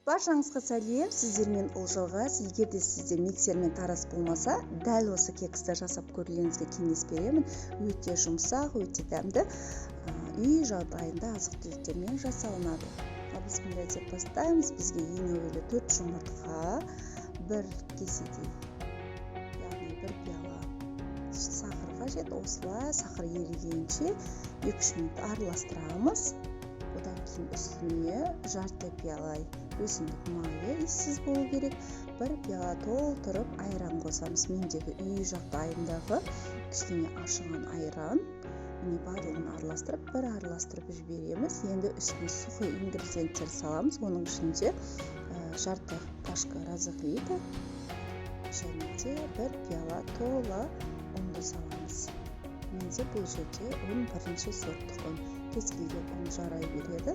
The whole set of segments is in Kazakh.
Баршаңызға сәлем, сіздермен Ұлжалғас. Егер де сізде миксер мен тарас болмаса, дәл осы кексті жасап көрулеріңізге кеңес беремін. Өте жұмсақ, өте дәмді, үй жағдайында азық-түліктермен жасалынады. Бісміллә деп бастаймыз. Бізге ең әуелі 4 жұмыртқа, 1 кеседей, яғни 1 пиала сахар қажет. Осылай сахар ерігенше 2-3 минут араластырамыз. Одан кейін үстіне жарты пиала өсімдік майы, иіссіз болу керек. 1 пиала толтырып айран қосамыз. Мендегі үй жағдайындағы кішкене ашыған айран. Міне барлығын араластырып, бір араластырып жібереміз. Енді үстіне сухой ингредиенттер саламыз. Оның ішінде жарты пачка разогрета және де 1 пиала тола ұнды саламыз. Менде бұл жерде ұн бірінші сорттық ұн. Кез келген ұн жарай береді.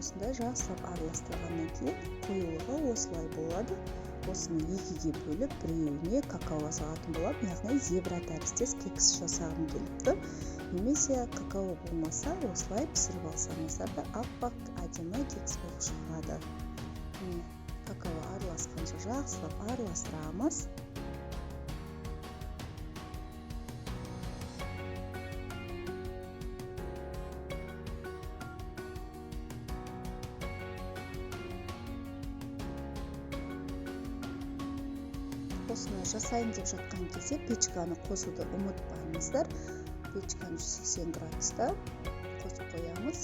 Осындай жақсылап араластырғаннан кейін қоюлығы осылай болады. Осыны екіге бөліп, біреуіне какао салатын боламын, яғни зебра тәріздес кекс жасағым келіп тұр. Немесе какао болмаса, осылай пісіріп алсаңыздар да аппақ әдемі кекс болып шығады. Какао араласқанша жақсылап араластырамыз. Осыны жасайын деп жатқан кезде печканы қосуды ұмытпаңыздар. Печканы 180 градуста қосып қоямыз.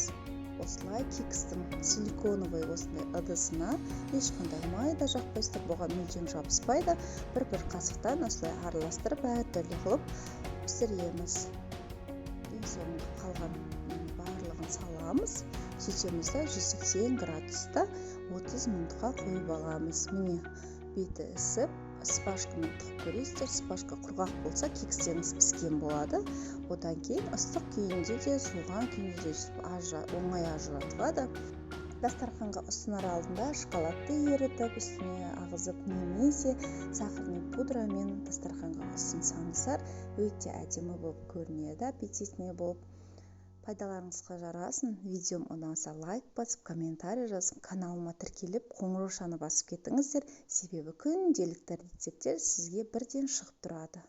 Осылай кекстің силиконовый осындай ыдысына ешқандай май да жақпайсыздар, бұған мүлдем жабыспайды. Бір қасықтан осылай араластырып, әртүрлі қылып пісіреміз. Ең соңында қалған барлығын саламыз. Сөйтеміз де 180 градуста 30 минутқа қойып аламыз. Міне беті ісіп, спашкамен тығып көресіздер. Спашка құрғақ болса, кекстеріңіз піскен болады. Одан кейін ыстық күйінде де, суыған күйінде де оңай ажыратылады. Дастарханға ұсынар алдында шоколадты ерітіп, үстіне ағызып, немесе сахарный пудрамен дастарханға ұсынсаңыздар, өте әдемі болып көрінеді, аппетитный болып. Пайдаларыңызға жарасын. Видеом ұнаса лайк басып, комментарий жазып, каналыма тіркеліп, қоңыраушаны басып кетіңіздер. Себебі күнделікті рецепттер сізге бірден шығып тұрады.